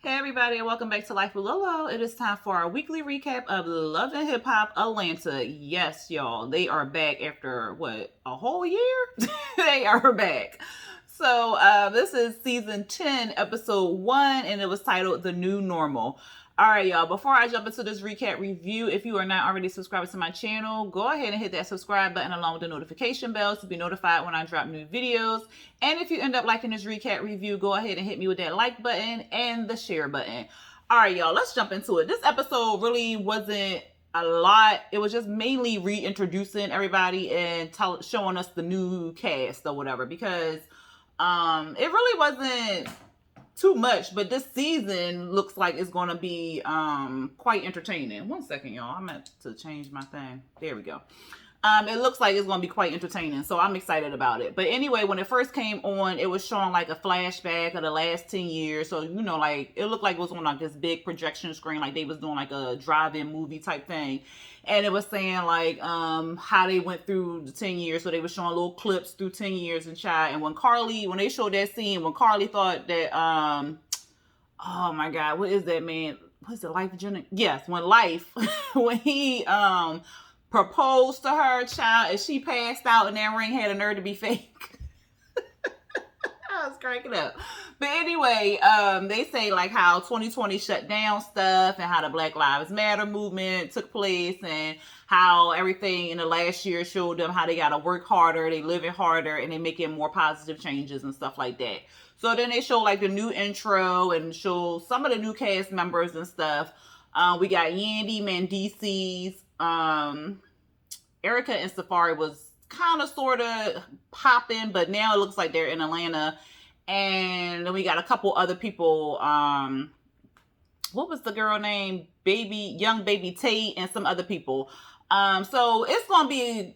Hey everybody, and welcome back to Life with Lolo. It is time for our weekly recap of Love and Hip Hop Atlanta. Yes, y'all, they are back after what, a whole year? They are back. So this is season 10, episode 1, and it was titled The New Normal. All right, y'all, before I jump into this recap review, if you are not already subscribed to my channel, go ahead and hit that subscribe button along with the notification bell to be notified when I drop new videos. And if you end up liking this recap review, go ahead and hit me with that like button and the share button. All right, y'all, let's jump into it. This episode really wasn't a lot. It was just mainly reintroducing everybody and showing us the new cast or whatever, because it really wasn't too much, but this season looks like it's going to be quite entertaining. One second, y'all. I meant to change my thing. There we go. It looks like it's going to be quite entertaining, so I'm excited about it. But anyway, when it first came on, it was showing like a flashback of the last 10 years. So, you know, like it looked like it was on like this big projection screen, like they was doing like a drive-in movie type thing. And it was saying like how they went through the 10 years. So they were showing little clips through 10 years and child. And when they showed that scene, when Carly thought that, oh my God, what is that, man? What's it, Life Jennings? Yes, when he proposed to her, child, and she passed out and that ring had a nerve to be fake. I was cracking up. But anyway, they say like how 2020 shut down stuff and how the Black Lives Matter movement took place and how everything in the last year showed them how they got to work harder, they living harder, and they making more positive changes and stuff like that. So then they show like the new intro and show some of the new cast members and stuff. We got Yandy, Mendeecees, Erica and Safari was kind of sort of popping, but now it looks like they're in Atlanta. And then we got a couple other people. What was the girl name? Young baby Tate, and some other people. So it's gonna be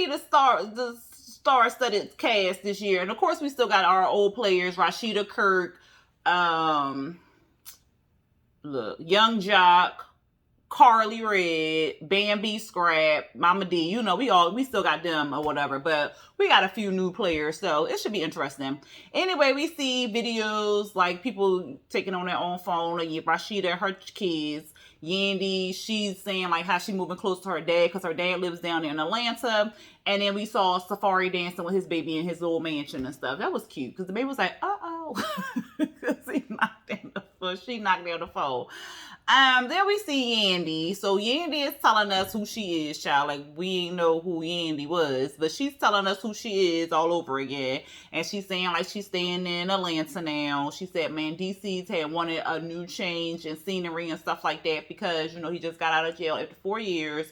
the star-studded cast this year. And of course, we still got our old players: Rashida Kirk, Young Jock, Carly Red, Bambi Scrap, Mama D. You know, we still got them or whatever, but we got a few new players, so it should be interesting. Anyway, we see videos like people taking on their own phone, like Rashida and her kids. Yandy, she's saying like how she moving close to her dad because her dad lives down there in Atlanta. And then we saw Safari dancing with his baby in his little mansion and stuff. That was cute because the baby was like, because she knocked down the phone. Then we see Yandy. So Yandy is telling us who she is, child. Like, we ain't know who Yandy was, but she's telling us who she is all over again. And she's saying like she's staying in Atlanta now. She said, man, DC's had wanted a new change in scenery and stuff like that because, you know, he just got out of jail after 4 years.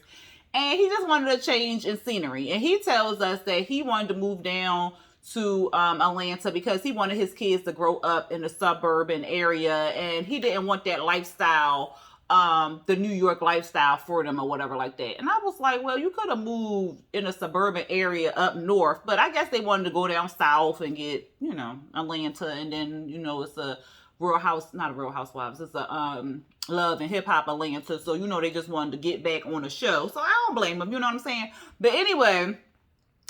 And he just wanted a change in scenery. And he tells us that he wanted to move down to Atlanta because he wanted his kids to grow up in the suburban area, and he didn't want that lifestyle, the New York lifestyle for them or whatever like that. And I was like, well, you could have moved in a suburban area up north, but I guess they wanted to go down south and get, you know, Atlanta, and then, you know, it's a not a Real Housewives, it's a Love and Hip Hop Atlanta, so, you know, they just wanted to get back on the show, so I don't blame them, you know what I'm saying? But anyway,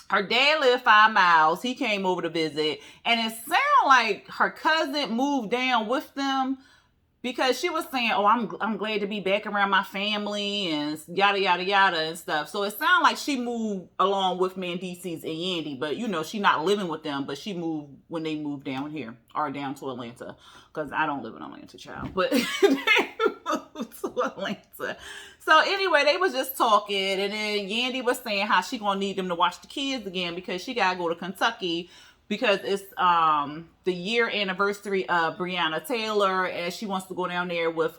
her dad lived 5 miles. He came over to visit. And it sounded like her cousin moved down with them because she was saying, oh, I'm glad to be back around my family and yada, yada, yada and stuff. So it sounded like she moved along with Mendeecees and Yandy. But, you know, she's not living with them. But she moved when they moved down here or down to Atlanta. Because I don't live in Atlanta, child. But they moved to Atlanta. So anyway, they was just talking, and then Yandy was saying how she gonna need them to watch the kids again because she gotta go to Kentucky because it's the year anniversary of Breonna Taylor, and she wants to go down there with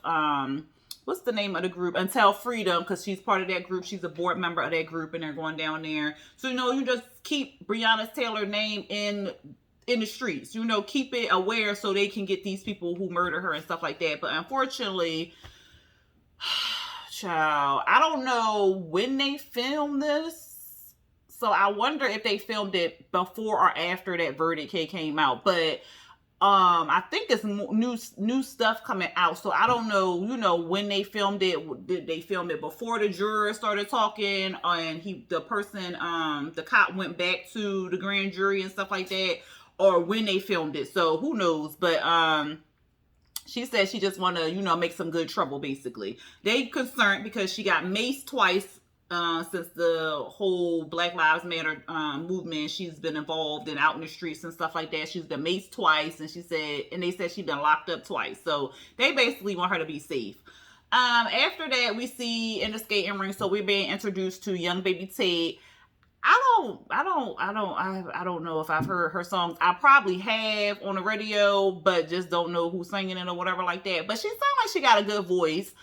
what's the name of the group? Until Freedom, because she's part of that group. She's a board member of that group, and they're going down there. So, you know, you just keep Breonna Taylor's name in the streets, you know, keep it aware so they can get these people who murder her and stuff like that. But unfortunately, child, I don't know when they filmed this, so I wonder if they filmed it before or after that verdict came out. But I think there's new stuff coming out, so I don't know, you know, when they filmed it. Did they film it before the jurors started talking, and the cop went back to the grand jury and stuff like that, or when they filmed it? So who knows? But She said she just want to, make some good trouble, basically. They concerned because she got maced twice since the whole Black Lives Matter movement. She's been involved and out in the streets and stuff like that. She's been maced twice, and they said she's been locked up twice. So they basically want her to be safe. After that, we see in the skating ring, so we're being introduced to young baby Tate. I don't know if I've heard her songs. I probably have on the radio, but just don't know who's singing it or whatever like that. But she sounds like she got a good voice.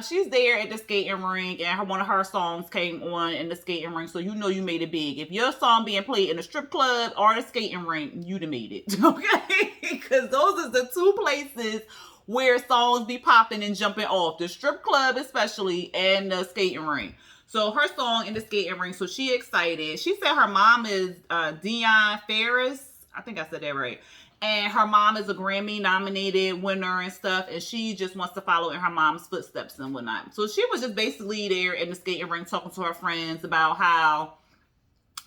She's there at the skating rink, and one of her songs came on in the skating rink, so you made it big. If your song being played in the strip club or the skating rink, you'd have made it, okay? Because those are the two places where songs be popping and jumping off. The strip club especially, and the skating rink. So her song in the skating ring, so she excited. She said her mom is Dion Ferris. I think I said that right. And her mom is a Grammy nominated winner and stuff. And she just wants to follow in her mom's footsteps and whatnot. So she was just basically there in the skating ring talking to her friends about how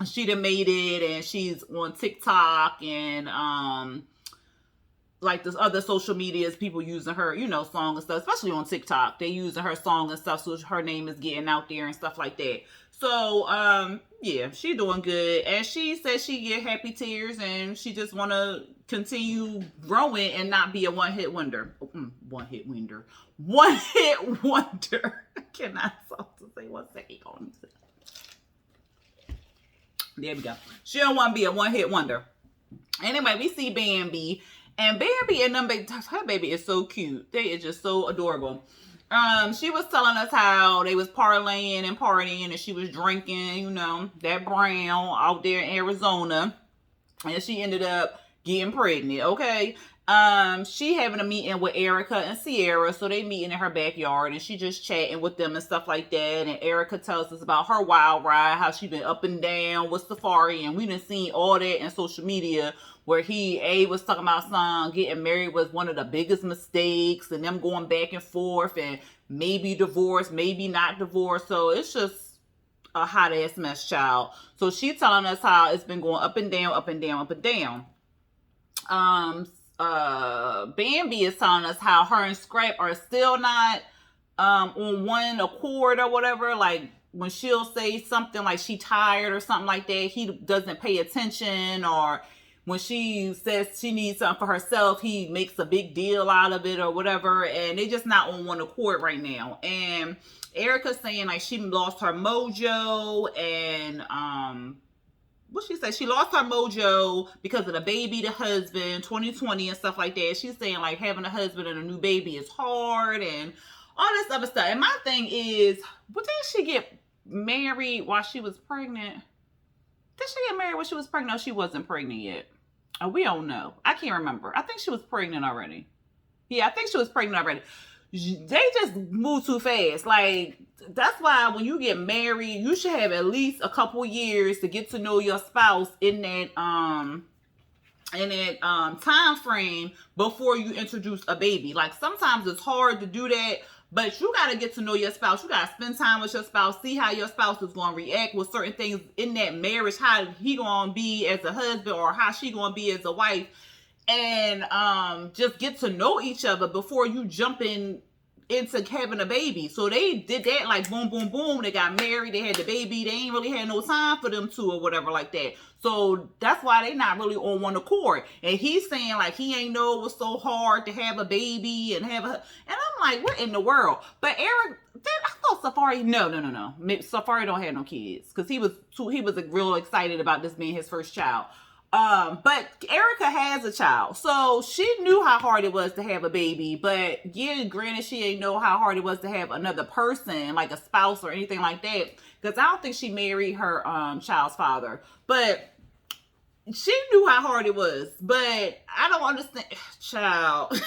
she done made it. And she's on TikTok and like this other social medias, people using her, song and stuff, especially on TikTok. They using her song and stuff, so her name is getting out there and stuff like that. So, yeah, she doing good. And she says she get happy tears and she just want to continue growing and not be a one-hit wonder. One-hit wonder. One-hit wonder. I cannot stop to say 1 second. There we go. She don't want to be a one-hit wonder. Anyway, we see Bambi. And Bambi and her baby is so cute. They is just so adorable. She was telling us how they was parlaying and partying, and she was drinking, that brown out there in Arizona. And she ended up getting pregnant, okay? She having a meeting with Erica and Sierra, so they meeting in her backyard, and she just chatting with them and stuff like that. And Erica tells us about her wild ride, how she been up and down with Safari, and we done seen all that in social media, where A was talking about son getting married was one of the biggest mistakes, and them going back and forth, and maybe divorce, maybe not divorce. So it's just a hot ass mess, child. So she telling us how it's been going up and down, up and down, up and down. Bambi is telling us how her and Scrap are still not on one accord or whatever. Like when she'll say something like she tired or something like that, he doesn't pay attention. Or when she says she needs something for herself, he makes a big deal out of it or whatever. And they just not on one accord right now. And Erica's saying like she lost her mojo, and what she said, she lost her mojo because of the baby, the husband, 2020 and stuff like that. She's saying like having a husband and a new baby is hard and all this other stuff. And my thing is, but did she get married while she was pregnant? Did she get married when she was pregnant? No, she wasn't pregnant yet. Oh, we don't know. I can't remember. I think she was pregnant already. Yeah, I think she was pregnant already. They just move too fast. Like, that's why when you get married, you should have at least a couple years to get to know your spouse in that time frame before you introduce a baby. Like, sometimes it's hard to do that, but you got to get to know your spouse. You got to spend time with your spouse, see how your spouse is going to react with certain things in that marriage, how he going to be as a husband or how she going to be as a wife. And just get to know each other before you jump into having a baby. So they did that like boom, boom, boom. They got married. They had the baby. They ain't really had no time for them two or whatever like that. So that's why they not really on one accord. And he's saying like he ain't know it was so hard to have a baby and have a... And I'm like, what in the world? But Eric, I thought Safari... No. Safari don't have no kids. Because he was real excited about this being his first child. But Erica has a child, so she knew how hard it was to have a baby, but yeah, granted, she ain't know how hard it was to have another person, like a spouse or anything like that, because I don't think she married her, child's father, but she knew how hard it was, but I don't understand, child.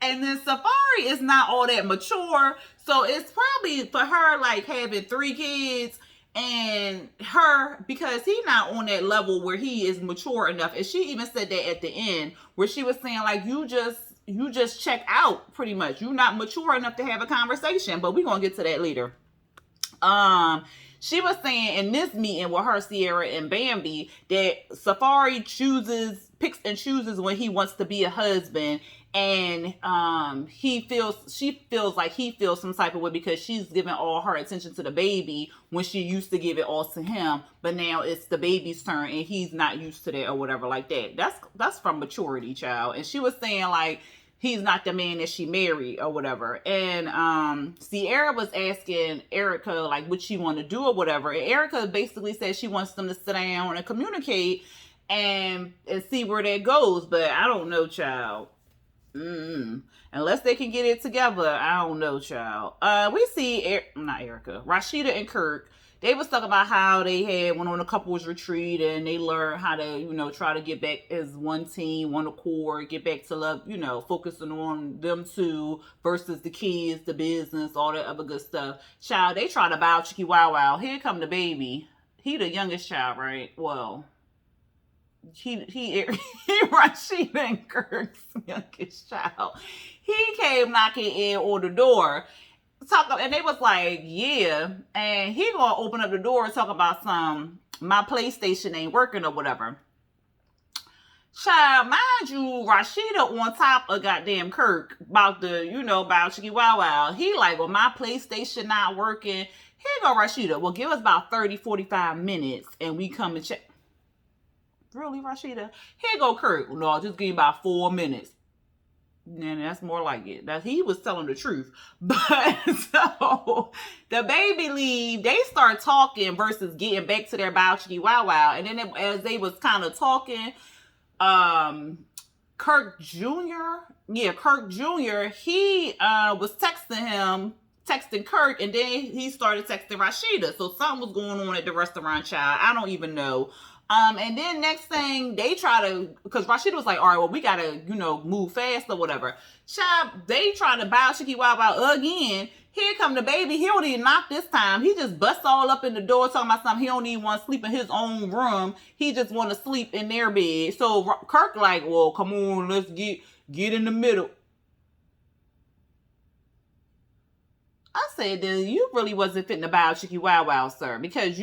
And then Safari is not all that mature, so it's probably for her, like, having 3 kids, and her, because he's not on that level where he is mature enough. And she even said that at the end, where she was saying like, you just check out pretty much. You're not mature enough to have a conversation, but we're going to get to that later. She was saying in this meeting with her, Sierra and Bambi, that Safari chooses picks and chooses when he wants to be a husband, and she feels like he feels some type of way because she's giving all her attention to the baby when she used to give it all to him, but now it's the baby's turn and he's not used to that or whatever like that. That's from maturity, child. And she was saying like he's not the man that she married or whatever. And Ciara was asking Erica like what she want to do or whatever, and Erica basically said she wants them to sit down and communicate and see where that goes. But I don't know, child. Unless they can get it together, I don't know, child. We see not Erica, Rashida and Kirk. They was talking about how they went on a couples retreat and they learned how to, try to get back as one team, one accord, get back to love, focusing on them two versus the kids, the business, all that other good stuff. Child, they try to bow Chicky Wow Wow. Here come the baby. He the youngest child, right? Well, he Rashida and Kirk's youngest child. He came knocking in on the door. And they was like, yeah, and he gonna open up the door and talk about my PlayStation ain't working or whatever. Child, mind you, Rashida on top of goddamn Kirk about about Chicky Wow Wow. He like, well, my PlayStation not working. Here go Rashida. Well, give us about 30, 45 minutes and we come and check. Really, Rashida? Here go Kirk. No, just give me about 4 minutes. And that's more like it. That he was telling the truth. But so the baby leave, they start talking versus getting back to their Chicky Wow Wow. And then as they was kind of talking, Kirk Jr., he was texting Kirk, and then he started texting Rashida. So something was going on at the restaurant, child. I don't even know. And then next thing they because Rashida was like, all right, well, we gotta, move fast or whatever. Child, they try to bow Chicky Wow Wow again. Here come the baby. He don't even knock this time. He just busts all up in the door talking about something. He don't even want to sleep in his own room. He just want to sleep in their bed. So Kirk like, well, come on, let's get in the middle. I said, then you really wasn't fitting to bow Chicky Wow Wow, sir, because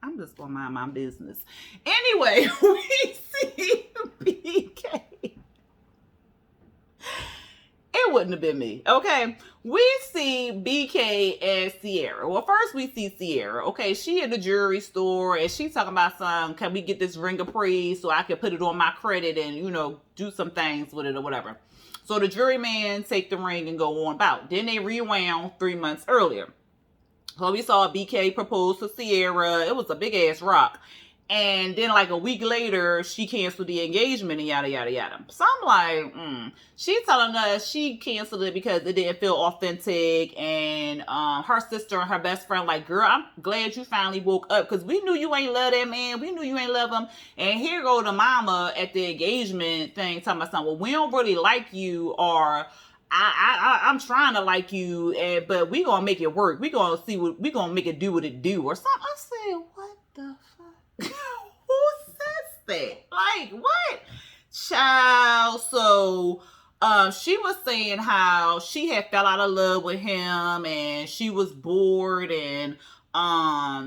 I'm just gonna mind my business. Anyway, we see BK. It wouldn't have been me, okay? We see BK and Ciara. Well, first we see Ciara, okay? She in the jewelry store and she talking about can we get this ring of praise so I can put it on my credit and, do some things with it or whatever. So the jewelry man take the ring and go on about. Then they rewound 3 months earlier. So we saw BK propose to Ciara. It was a big ass rock. And then like a week later, she canceled the engagement and yada, yada, yada. So I'm like, She's telling us she canceled it because it didn't feel authentic. And her sister and her best friend like, girl, I'm glad you finally woke up because we knew you ain't love that man. We knew you ain't love him. And here go the mama at the engagement thing talking about something. Well, we don't really like you, or I'm trying to like you, but we gonna make it work. We gonna make it do what it do or something. I said, what the fuck? Who says that? Like, what? Child. So she was saying how she had fell out of love with him and she was bored and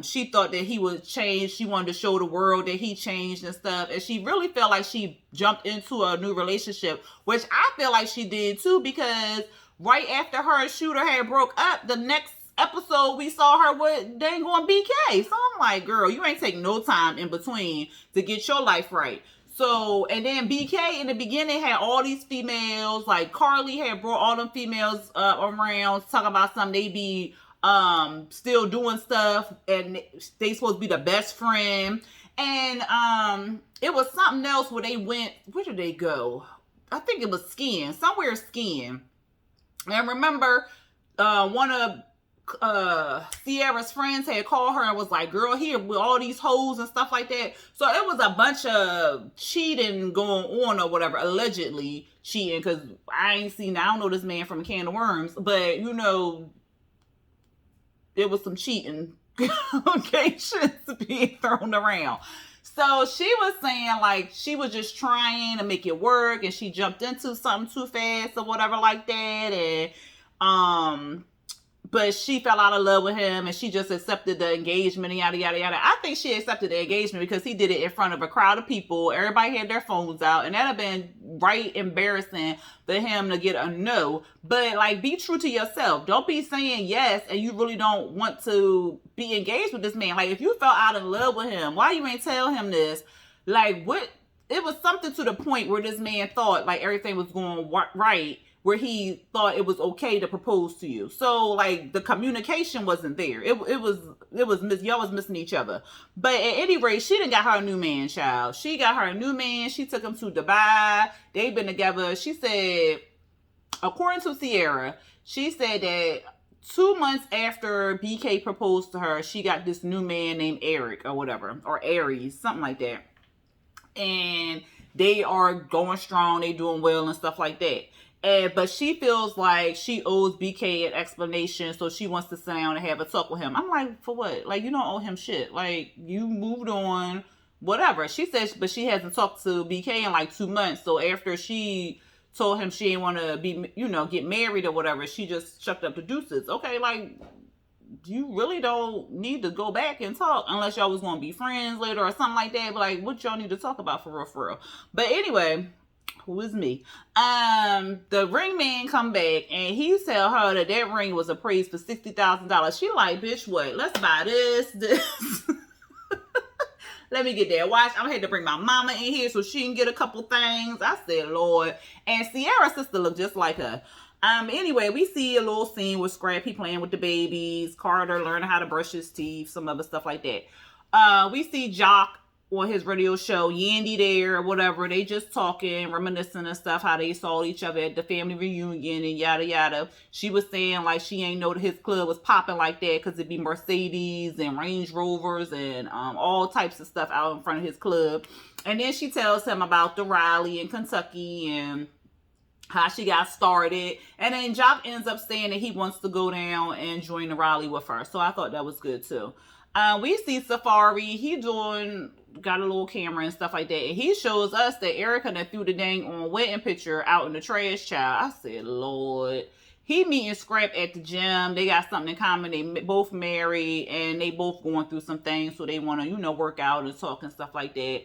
she thought that he would change. She wanted to show the world that he changed and stuff. And she really felt like she jumped into a new relationship, which I feel like she did too, because right after her and Shooter had broke up, the next episode we saw her with dang on BK. So I'm like, girl, you ain't taking no time in between to get your life right. So, and then BK in the beginning had all these females, like Carly had brought all them females around, talking about something they be still doing stuff and they supposed to be the best friend. And it was something else where they went, where did they go? I think it was skiing, somewhere skiing. And remember, one of Ciara's friends had called her and was like, girl, here with all these hoes and stuff like that. So it was a bunch of cheating going on or whatever, allegedly cheating, because I don't know this man from a can of worms, but there was some cheating allegations being thrown around. So she was saying like she was just trying to make it work and she jumped into something too fast or whatever like that. And but she fell out of love with him and she just accepted the engagement and yada yada yada. I think she accepted the engagement because he did it in front of a crowd of people. Everybody had their phones out, and that'd have been right embarrassing for him to get a no. But like, be true to yourself. Don't be saying yes and you really don't want to be engaged with this man. Like, if you fell out of love with him, why you ain't tell him this? Like, what? It was something to the point where this man thought like everything was going right, where he thought it was okay to propose to you. So like, the communication wasn't there. It was y'all was missing each other. But at any rate, she done got her a new man, child. She got her a new man. She took him to Dubai. They've been together. She said, according to Ciara, she said that 2 months after BK proposed to her, she got this new man named Eric or whatever, or Aries, something like that. And they are going strong. They doing well and stuff like that. But she feels like she owes BK an explanation, so she wants to sit down and have a talk with him. I'm like, for what? Like, you don't owe him shit. Like, you moved on, whatever. She says, but she hasn't talked to BK in like 2 months. So after she told him she didn't want to be, get married or whatever, she just chucked up the deuces. Okay, like, you really don't need to go back and talk unless y'all was going to be friends later or something like that. But like, what y'all need to talk about for real? But anyway, who is me? The ring man come back and he tell her that ring was appraised for $60,000. She like, bitch, what? Let's buy this. Let me get that watch. I'm gonna have to bring my mama in here so she can get a couple things. I said, Lord. And Ciara's sister looked just like her. Anyway, we see a little scene with Scrappy playing with the babies, Carter learning how to brush his teeth, some other stuff like that. We see Jock on his radio show, Yandy there or whatever. They just talking, reminiscing and stuff, how they saw each other at the family reunion and yada yada. She was saying like she ain't know that his club was popping like that because it'd be Mercedes and Range Rovers and all types of stuff out in front of his club. And then she tells him about the rally in Kentucky and how she got started. And then Jock ends up saying that he wants to go down and join the rally with her. So I thought that was good too. We see Safari. He got a little camera and stuff like that. And he shows us that Erica done threw the dang on wedding picture out in the trash, child. I said, Lord. He meeting Scrap at the gym. They got something in common. They both married and they both going through some things. So they want to, work out and talk and stuff like that.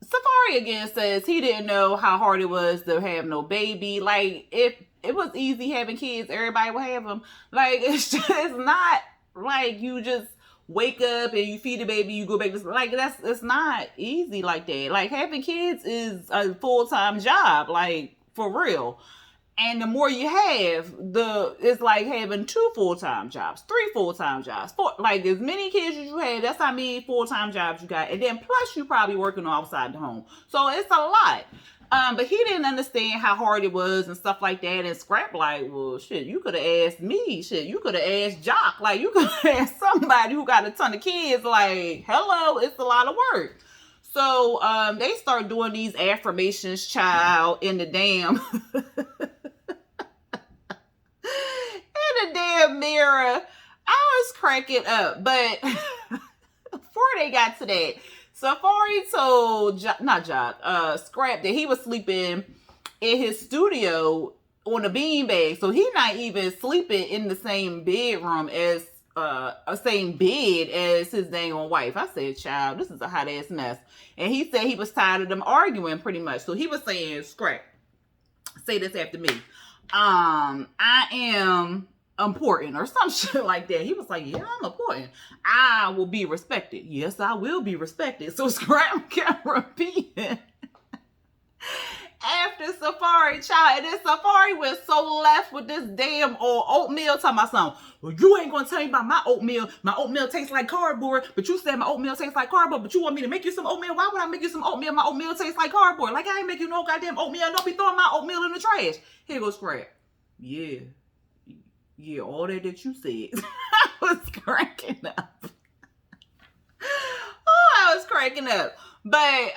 Safari again says he didn't know how hard it was to have no baby. Like, if it was easy having kids, everybody would have them. Like, it's not like you just wake up and you feed the baby, you go back to, like, it's not easy like that. Like, having kids is a full-time job, like, for real. And the more you have, it's like having 2 full-time jobs, 3 full-time jobs, 4, like as many kids as you have, that's how many full-time jobs you got. And then plus you probably working outside the home. So it's a lot. But he didn't understand how hard it was and stuff like that. And Scrap like, well, shit, you could have asked me. Shit, you could have asked Jock. Like, you could have asked somebody who got a ton of kids. Like, hello, it's a lot of work. So they start doing these affirmations, child, in the damn... in the damn mirror. I was cracking up. But before they got to that, Safari told Scrap that he was sleeping in his studio on a beanbag. So he's not even sleeping in the same bedroom as same bed as his dang on wife. I said, child, this is a hot ass mess. And he said he was tired of them arguing pretty much. So he was saying, Scrap, say this after me. I am important or some shit like that. He was like, yeah, I'm important. I will be respected. Yes, I will be respected. So Scrap kept repeating after Safari, child. And then Safari went so left with this damn oatmeal, talking about something. Well, you ain't gonna tell me about my oatmeal. My oatmeal tastes like cardboard, but you said my oatmeal tastes like cardboard, but you want me to make you some oatmeal? Why would I make you some oatmeal? My oatmeal tastes like cardboard. Like, I ain't make you no goddamn oatmeal. Don't be throwing my oatmeal in the trash. Here goes Scrap. Yeah, all that you said. I was cracking up. I was cracking up. But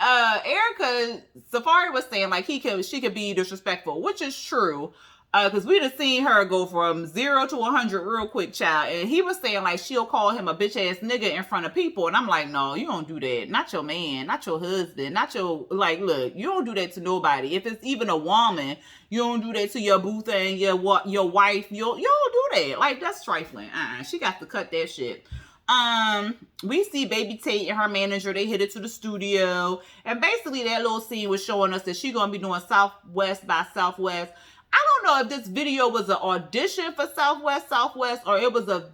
Erica, Safari was saying like she could be disrespectful, which is true. Because we done seen her go from 0 to 100 real quick, child. And he was saying, like, she'll call him a bitch ass nigga in front of people. And I'm like, no, you don't do that. Not your man, not your husband, not your, like, look, you don't do that to nobody. If it's even a woman, you don't do that to your boo thing, your wife. You don't do that. Like, that's trifling. She got to cut that shit. We see Baby Tate and her manager, they hit it to the studio. And basically that little scene was showing us that she's going to be doing Southwest by Southwest. I don't know if this video was an audition for Southwest, or it was a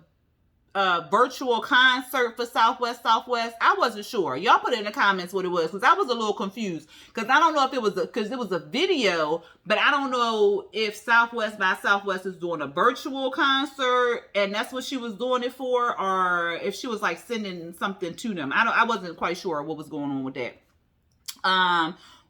virtual concert for Southwest. I wasn't sure. Y'all put in the comments what it was, because I was a little confused. Because I don't know if it was because it was a video, but I don't know if Southwest by Southwest is doing a virtual concert and that's what she was doing it for, or if she was like sending something to them. I wasn't quite sure what was going on with that.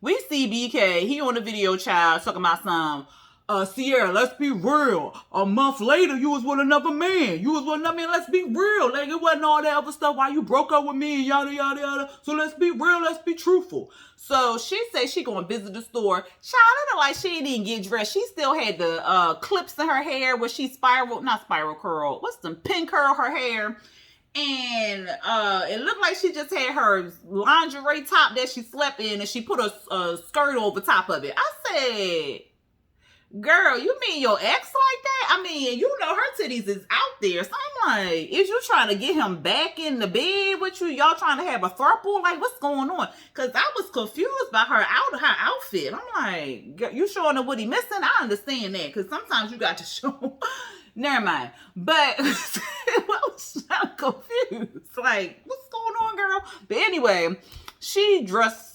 We see BK, he on the video, child, talking about some Ciara, let's be real. A month later, you was with another man. Let's be real. Like, it wasn't all that other stuff why you broke up with me and yada, yada, yada. So let's be real. Let's be truthful. So she said she gonna visit the store. Child, it look like she didn't get dressed. She still had the clips in her hair where she not spiral curl. What's the pin curl her hair? And it looked like she just had her lingerie top that she slept in and she put a skirt over top of it. I said, girl, you mean your ex like that? I mean, you know her titties is out there. So I'm like, is you trying to get him back in the bed with you? Y'all trying to have a throuple? Like, what's going on? Because I was confused by her outfit. I'm like, you showing her what he missing? I understand that. Because sometimes you got to show. Never mind. But I was confused. Like, what's going on, girl? But anyway, she dressed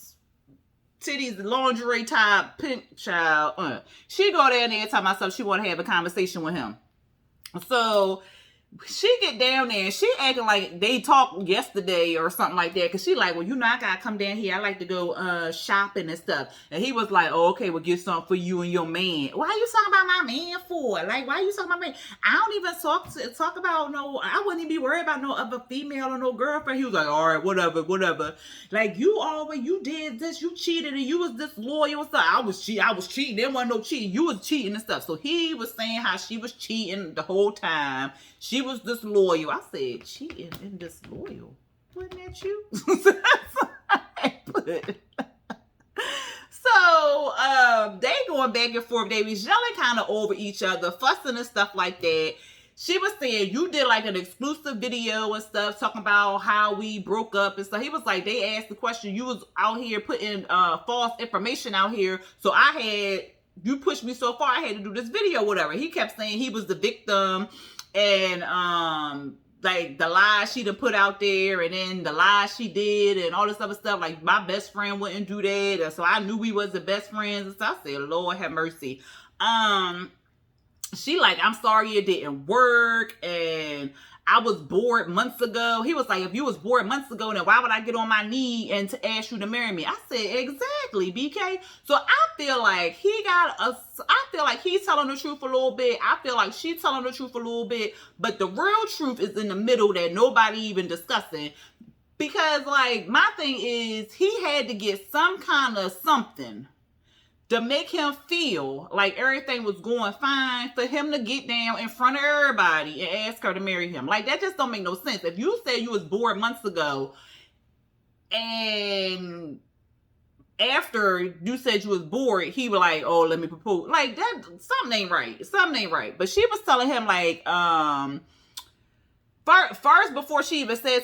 titties, lingerie top, pink, child. She go down there and tell myself she want to have a conversation with him. So she get down there and she acting like they talked yesterday or something like that. Cause she like, well, you know, I gotta come down here. I like to go shopping and stuff. And he was like, oh, okay, we'll get something for you and your man. Why you talking about my man for? Like, why you talking about me? I don't even talk about no, I wouldn't even be worried about no other female or no girlfriend. He was like, all right, whatever. Like, you did this, you cheated and you was disloyal and stuff. I was cheating. There wasn't no cheating. You was cheating and stuff. So he was saying how she was cheating the whole time. She was disloyal. I said, cheating and disloyal. Wasn't that you? So, they going back and forth. They was yelling kind of over each other, fussing and stuff like that. She was saying, you did like an exclusive video and stuff, talking about how we broke up and stuff. He was like, they asked the question, you was out here putting false information out here. So you pushed me so far, I had to do this video, whatever. He kept saying he was the victim. And like the lies she done put out there and then the lies she did and all this other stuff, like my best friend wouldn't do that, and so I knew we was the best friends and stuff. I said, Lord have mercy. She like, I'm sorry it didn't work and I was bored months ago. He was like, if you was bored months ago, then why would I get on my knee and to ask you to marry me? I said, exactly, BK. So I feel like he's telling the truth a little bit. I feel like she's telling the truth a little bit. But the real truth is in the middle that nobody even discussing. Because like, my thing is, he had to get some kind of something to make him feel like everything was going fine for him to get down in front of everybody and ask her to marry him. Like, that just don't make no sense. If you said you was bored months ago and after you said you was bored, he was like, oh, let me propose. Like, that, something ain't right. But she was telling him like, first before she even said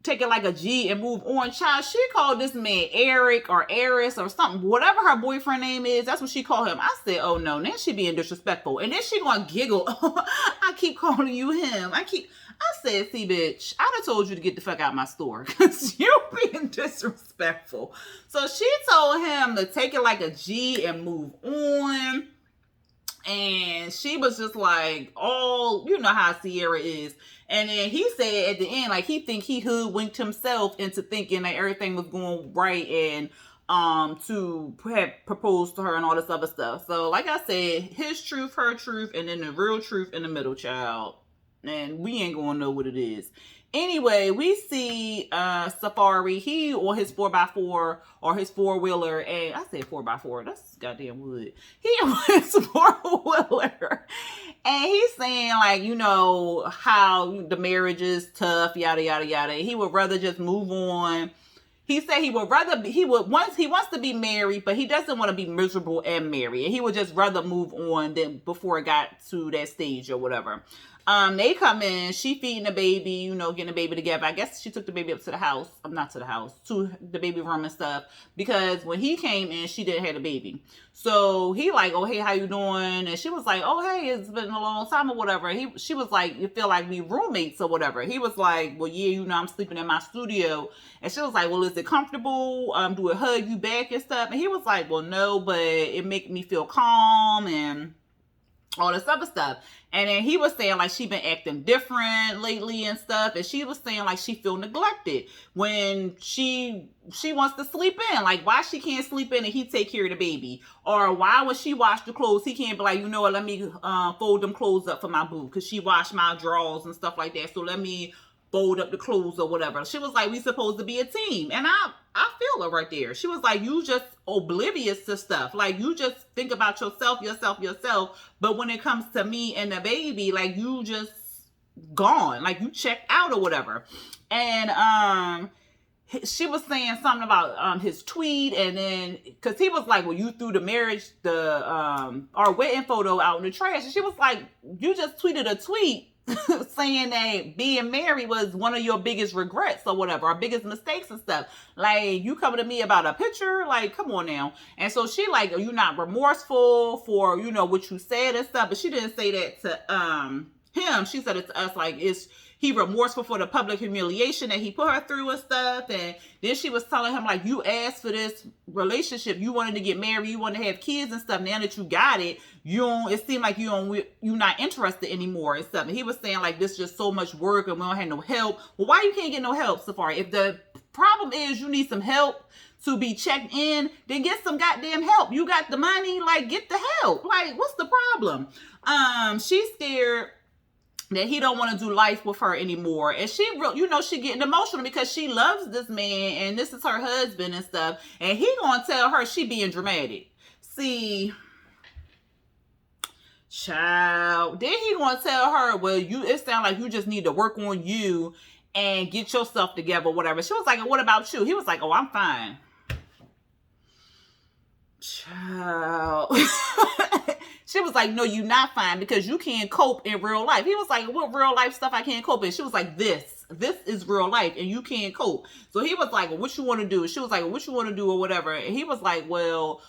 take it like a G and move on, child, she called this man Eric or Eris or something, whatever her boyfriend name is, that's what she called him. I said, oh no, then she being disrespectful. And then she gonna giggle. I keep calling you him. I said, see, bitch, I done told you to get the fuck out of my store because you being disrespectful. So she told him to take it like a G and move on. And she was just like, oh, you know how Ciara is. And then he said at the end, like, he hoodwinked himself into thinking that everything was going right and to propose to her and all this other stuff. So like I said, his truth, her truth, and then the real truth in the middle, child. And we ain't gonna know what it is. Anyway, we see Safari. He on his 4x4 or his 4-wheeler, and I said 4x4. That's goddamn wood. He on his 4-wheeler, and he's saying like, you know, how the marriage is tough, yada yada yada. He would rather just move on. He said he wants to be married, but he doesn't want to be miserable and married. And he would just rather move on than before it got to that stage or whatever. They come in, she feeding the baby, you know, getting the baby together. I guess she took the baby up to the house. Not to the house, to the baby room and stuff. Because when he came in, she didn't have a baby. So he like, oh, hey, how you doing? And she was like, oh, hey, it's been a long time or whatever. She was like, you feel like we roommates or whatever. He was like, well, yeah, you know, I'm sleeping in my studio. And she was like, well, is it comfortable? Do it hug you back and stuff? And he was like, well, no, but it make me feel calm and all this other stuff. And then he was saying like she been acting different lately and stuff, and she was saying like she feel neglected when she wants to sleep in. Like, why she can't sleep in and he take care of the baby, or why when she wash the clothes he can't be like, you know what, let me fold them clothes up for my boo because she washed my drawers and stuff like that, so let me fold up the clothes or whatever. She was like, we supposed to be a team. And I feel her right there. She was like, you just oblivious to stuff. Like, you just think about yourself. But when it comes to me and the baby, like, you just gone. Like, you checked out or whatever. And she was saying something about his tweet, and then because he was like, well, you threw the marriage, our wedding photo out in the trash. And she was like, you just tweeted a tweet saying that being married was one of your biggest regrets or whatever, or biggest mistakes and stuff. Like, you coming to me about a picture? Like, come on now. And so she like, are you not remorseful for, you know, what you said and stuff? But she didn't say that to him. She said it to us, like, is he remorseful for the public humiliation that he put her through and stuff? And then she was telling him, like, you asked for this relationship, you wanted to get married, you wanted to have kids and stuff. Now that you got it, it seemed like you're not interested anymore and stuff. And he was saying like, this is just so much work and we don't have no help. Well, why you can't get no help, Safari? If the problem is you need some help to be checked in, then get some goddamn help. You got the money, like, get the help. Like, what's the problem? She's scared that he don't want to do life with her anymore. And she, you know, she getting emotional because she loves this man and this is her husband and stuff. And he gonna tell her she being dramatic. See, child, then he gonna tell her, well, it sounds like you just need to work on you and get yourself together, whatever. She was like, what about you? He was like, oh, I'm fine. Child. She was like, no, you're not fine because you can't cope in real life. He was like, what real life stuff I can't cope in? She was like, this is real life and you can't cope. So he was like, well, what you want to do? She was like, well, what you want to do or whatever. And he was like, well,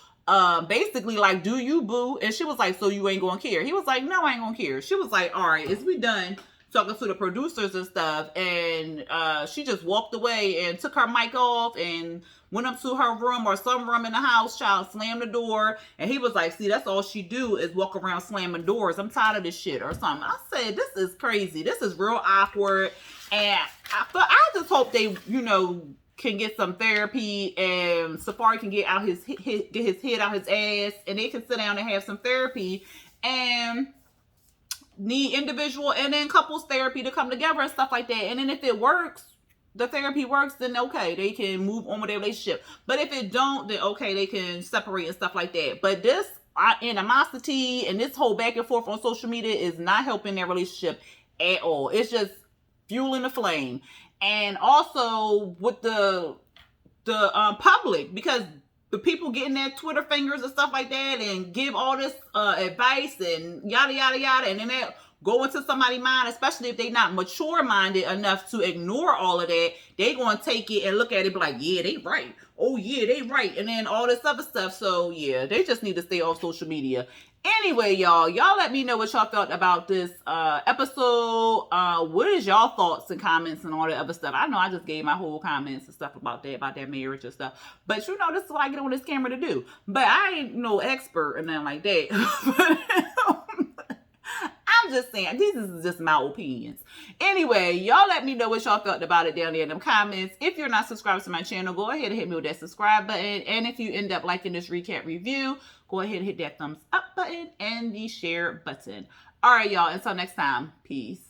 basically like, do you, boo? And she was like, so you ain't gonna care? He was like, no, I ain't gonna care. She was like, all right, is we done talking to the producers and stuff? And she just walked away and took her mic off and went up to her room or some room in the house, child, slammed the door. And he was like, see, that's all she do is walk around slamming doors. I'm tired of this shit or something. I said, this is crazy. This is real awkward. And I just hope they, you know, can get some therapy and Safari can get his head out his ass and they can sit down and have some therapy and need individual and then couples therapy to come together and stuff like that. And then if it works, the therapy works, then okay, they can move on with their relationship. But if it don't, then okay, they can separate and stuff like that. But this animosity and this whole back and forth on social media is not helping their relationship at all. It's just fueling the flame. And also with the public, because the people getting their Twitter fingers and stuff like that and give all this advice and yada, yada, yada. And then that go into somebody's mind, especially if they not mature-minded enough to ignore all of that. They going to take it and look at it be like, yeah, they right. Oh, yeah, they right. And then all this other stuff. So, yeah, they just need to stay off social media. Anyway, y'all let me know what y'all felt about this episode. What is y'all thoughts and comments and all that other stuff? I know I just gave my whole comments and stuff about that marriage and stuff. But you know, this is what I get on this camera to do. But I ain't no expert or nothing like that. I'm just saying, these is just my opinions. Anyway, y'all let me know what y'all felt about it down there in them comments. If you're not subscribed to my channel, go ahead and hit me with that subscribe button. And if you end up liking this recap review, go ahead and hit that thumbs up button and the share button. All right, y'all. Until next time. Peace.